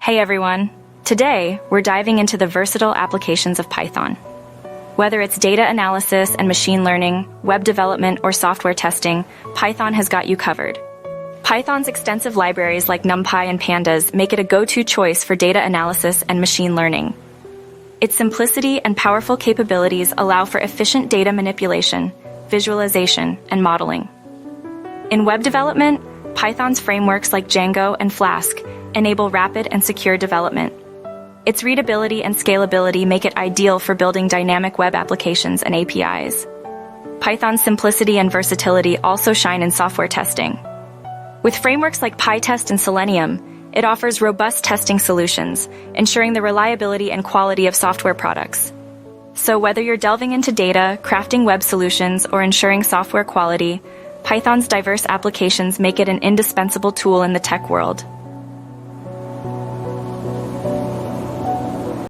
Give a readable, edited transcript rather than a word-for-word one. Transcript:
Hey everyone! Today, we're diving into the versatile applications of Python. Whether it's data analysis and machine learning, web development, or software testing, Python has got you covered. Python's extensive libraries like NumPy and Pandas make it a go-to choice for data analysis and machine learning. Its simplicity and powerful capabilities allow for efficient data manipulation, visualization, and modeling. In web development, Python's frameworks like Django and Flask enable rapid and secure development. Its readability and scalability make it ideal for building dynamic web applications and APIs. Python's simplicity and versatility also shine in software testing. With frameworks like PyTest and Selenium, it offers robust testing solutions, ensuring the reliability and quality of software products. So whether you're delving into data, crafting web solutions, or ensuring software quality, Python's diverse applications make it an indispensable tool in the tech world.